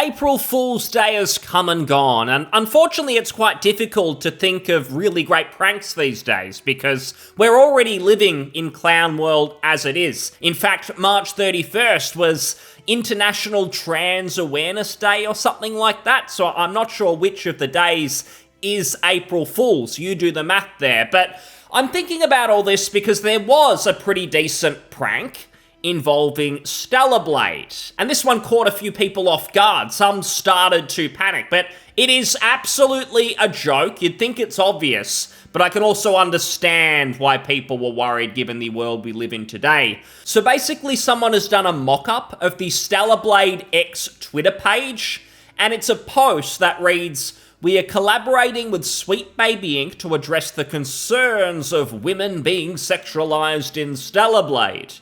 April Fool's Day has come and gone, and unfortunately it's quite difficult to think of really great pranks these days because we're already living in clown world as it is. In fact, March 31st was International Trans Awareness Day or something like that, so I'm not sure which of the days is April Fool's. You do the math there, but I'm thinking about all this because there was a pretty decent prank involving Stellar Blade. And this one caught a few people off guard. Some started to panic, but it is absolutely a joke. You'd think it's obvious, but I can also understand why people were worried given the world we live in today. So basically, someone has done a mock-up of the Stellar Blade X Twitter page, and it's a post that reads, "We are collaborating with Sweet Baby Inc. to address the concerns of women being sexualized in Stellar Blade.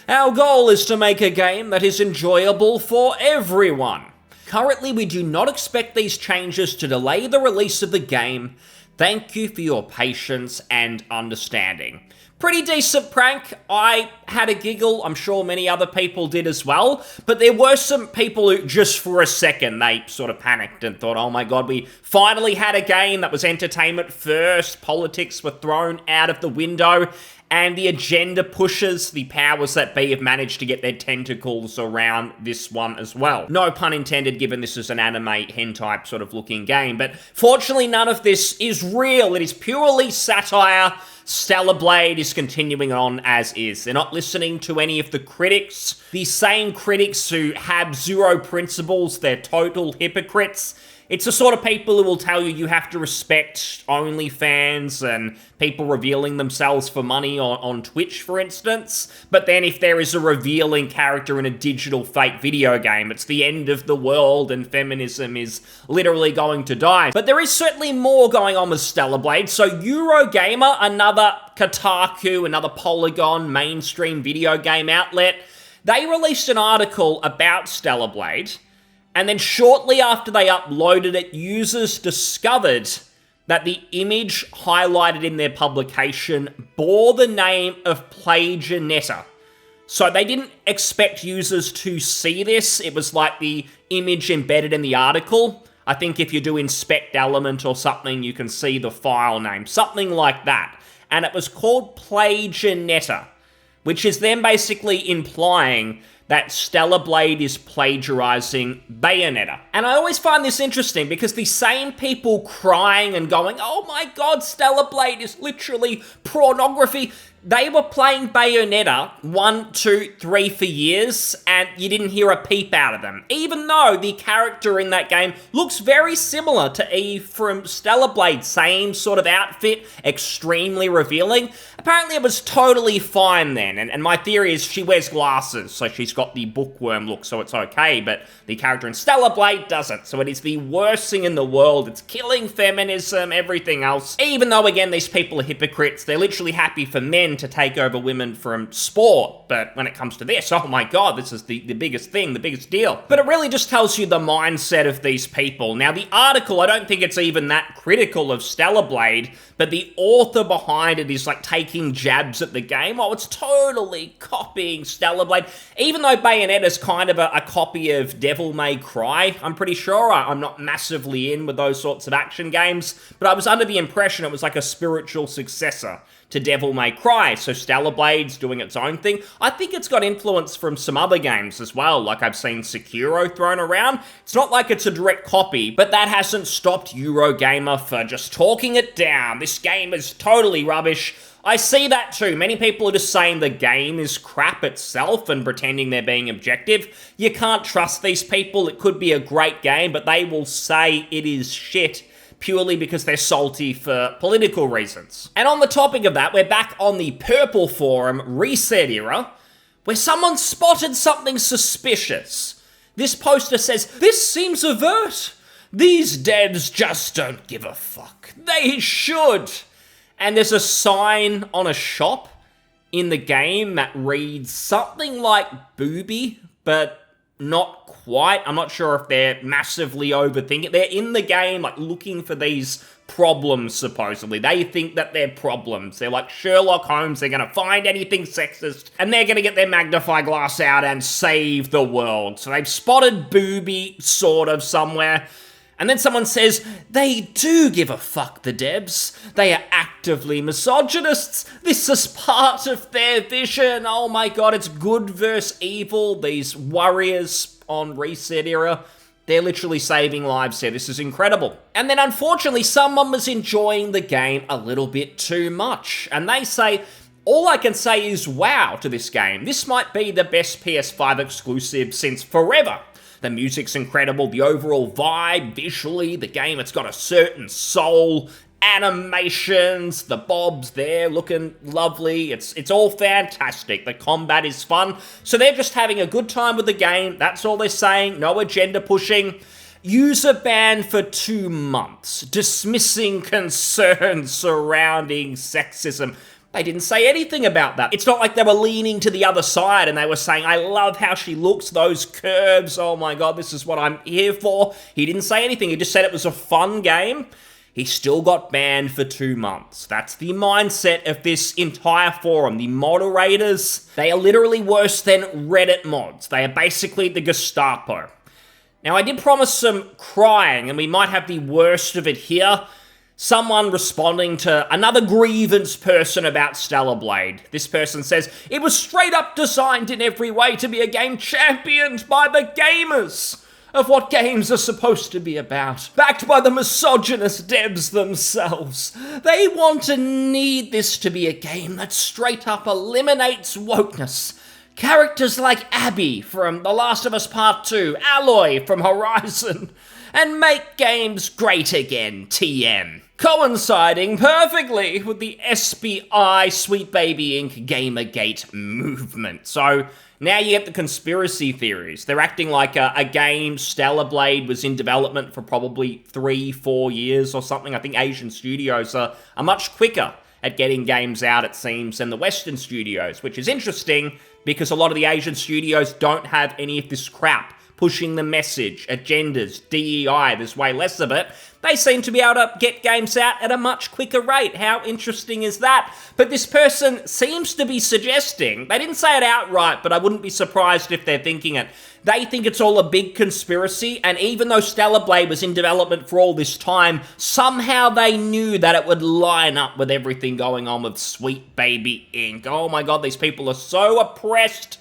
Our goal is to make a game that is enjoyable for everyone. Currently, we do not expect these changes to delay the release of the game. Thank you for your patience and understanding." Pretty decent prank. I had a giggle. I'm sure many other people did as well. But there were some people who, just for a second, they sort of panicked and thought, oh my god, we finally had a game that was entertainment first. Politics were thrown out of the window. And the agenda pushers, the powers that be, have managed to get their tentacles around this one as well. No pun intended, given this is an anime hentai sort of looking game. But fortunately, none of this is real. It is purely satire. Stellar Blade is continuing on as is. They're not listening to any of the critics. The same critics who have zero principles, they're total hypocrites. It's the sort of people who will tell you have to respect OnlyFans and people revealing themselves for money on Twitch, for instance. But then if there is a revealing character in a digital fake video game, it's the end of the world and feminism is literally going to die. But there is certainly more going on with Stellar Blade. So Eurogamer, another Kotaku, another Polygon mainstream video game outlet, they released an article about Stellar Blade. And then shortly after they uploaded it, users discovered that the image highlighted in their publication bore the name of Plagianetta. So they didn't expect users to see this. It was like the image embedded in the article. I think if you do inspect element or something, you can see the file name, something like that. And it was called Plagianetta, which is then basically implying that Stellar Blade is plagiarizing Bayonetta. And I always find this interesting because the same people crying and going, oh my god, Stellar Blade is literally pornography, they were playing Bayonetta 1, 2, 3 for years, and you didn't hear a peep out of them. Even though the character in that game looks very similar to Eve from Stellar Blade, same sort of outfit, extremely revealing. Apparently it was totally fine then, and my theory is she wears glasses, so she's got the bookworm look, so it's okay, but the character in Stellar Blade doesn't, so it is the worst thing in the world. It's killing feminism, everything else. Even though, again, these people are hypocrites, they're literally happy for men to take over women from sport, but when it comes to this, oh my god, this is the biggest thing, the biggest deal. But it really just tells you the mindset of these people. Now, the article, I don't think it's even that critical of Stellar Blade, but the author behind it is like taking jabs at the game. Oh, it's totally copying Stellar Blade. Even though Bayonetta's kind of a copy of Devil May Cry, I'm pretty sure. I'm not massively in with those sorts of action games, but I was under the impression it was like a spiritual successor to Devil May Cry, so Stellar Blade's doing its own thing. I think it's got influence from some other games as well, like I've seen Sekiro thrown around. It's not like it's a direct copy, but that hasn't stopped Eurogamer for just talking it down. This game is totally rubbish. I see that too. Many people are just saying the game is crap itself and pretending they're being objective. You can't trust these people. It could be a great game, but they will say it is shit purely because they're salty for political reasons. And on the topic of that, we're back on the Purple Forum Reset era, where someone spotted something suspicious. This poster says, "This seems overt. These devs just don't give a fuck. They should." And there's a sign on a shop in the game that reads something like booby, but not quite. I'm not sure if they're massively overthinking. They're in the game, like, looking for these problems, supposedly. They think that they're problems. They're like Sherlock Holmes. They're gonna find anything sexist, and they're gonna get their magnifying glass out and save the world. So they've spotted Booby, sort of, somewhere. And then someone says, they do give a fuck, the devs. They are actively misogynists. This is part of their vision. Oh my god, it's good versus evil. These warriors on Reset Era, they're literally saving lives here. This is incredible. And then unfortunately, someone was enjoying the game a little bit too much. And they say, all I can say is wow to this game. This might be the best PS5 exclusive since forever. The music's incredible, the overall vibe, visually, the game, it's got a certain soul, animations, the bobs there looking lovely, it's all fantastic, the combat is fun, so they're just having a good time with the game, that's all they're saying, no agenda pushing. User ban for 2 months, dismissing concerns surrounding sexism. They didn't say anything about that. It's not like they were leaning to the other side and they were saying, I love how she looks, those curves, oh my god, this is what I'm here for. He didn't say anything, he just said it was a fun game. He still got banned for 2 months. That's the mindset of this entire forum. The moderators, they are literally worse than Reddit mods. They are basically the Gestapo. Now, I did promise some crying, and we might have the worst of it here. Someone responding to another grievance person about Stellar Blade. This person says, it was straight up designed in every way to be a game championed by the gamers of what games are supposed to be about. Backed by the misogynist devs themselves. They want and need this to be a game that straight up eliminates wokeness. Characters like Abby from The Last of Us Part 2, Aloy from Horizon, and make games great again, TM. Coinciding perfectly with the SBI Sweet Baby Inc. Gamergate movement. So now you get the conspiracy theories. They're acting like a game, Stellar Blade, was in development for probably 3-4 years or something. I think Asian studios are much quicker at getting games out, it seems, than the Western studios, which is interesting because a lot of the Asian studios don't have any of this crap pushing the message, agendas, DEI, there's way less of it. They seem to be able to get games out at a much quicker rate. How interesting is that? But this person seems to be suggesting, they didn't say it outright, but I wouldn't be surprised if they're thinking it. They think it's all a big conspiracy, and even though Stellar Blade was in development for all this time, somehow they knew that it would line up with everything going on with Sweet Baby Inc. Oh my god, these people are so oppressed.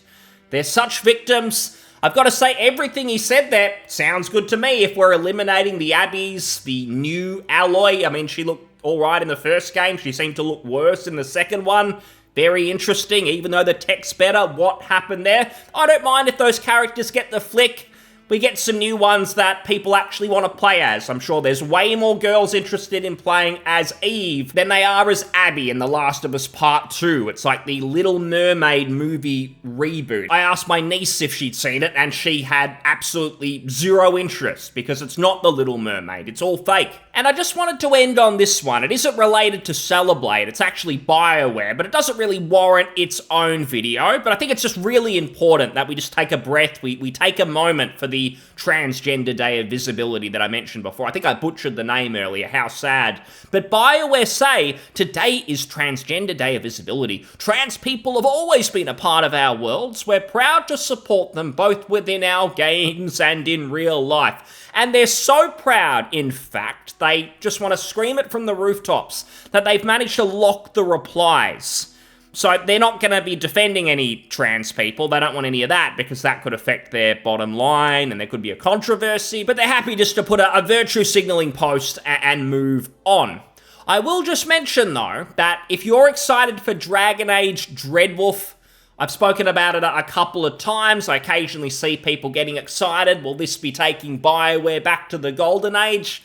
They're such victims. I've got to say, everything he said there sounds good to me. If we're eliminating the Abbeys, the new Aloy, I mean, she looked alright in the first game. She seemed to look worse in the second one. Very interesting, even though the tech's better. What happened there? I don't mind if those characters get the flick. We get some new ones that people actually want to play as. I'm sure there's way more girls interested in playing as Eve than they are as Abby in The Last of Us Part 2. It's like the Little Mermaid movie reboot. I asked my niece if she'd seen it, and she had absolutely zero interest, because it's not The Little Mermaid. It's all fake. And I just wanted to end on this one. It isn't related to Stellar Blade. It's actually BioWare, but it doesn't really warrant its own video. But I think it's just really important that we just take a breath. We take a moment for the Transgender Day of Visibility that I mentioned before. I think I butchered the name earlier, how sad. But BioWare say, today is Transgender Day of Visibility. Trans people have always been a part of our worlds. We're proud to support them both within our games and in real life. And they're so proud, in fact, they just want to scream it from the rooftops, that they've managed to lock the replies. So they're not going to be defending any trans people. They don't want any of that, because that could affect their bottom line and there could be a controversy. But they're happy just to put a virtue signaling post and move on. I will just mention, though, that if you're excited for Dragon Age Dreadwolf, I've spoken about it a couple of times. I occasionally see people getting excited. Will this be taking BioWare back to the Golden Age?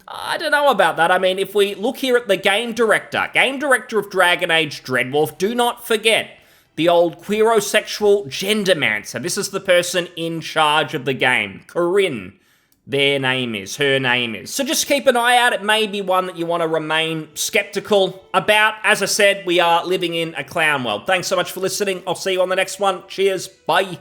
I don't know about that. I mean, if we look here at the game director of Dragon Age Dreadwolf, do not forget the old queerosexual gendermancer. This is the person in charge of the game. Corinne, her name is. So just keep an eye out. It may be one that you want to remain skeptical about. As I said, we are living in a clown world. Thanks so much for listening. I'll see you on the next one. Cheers. Bye.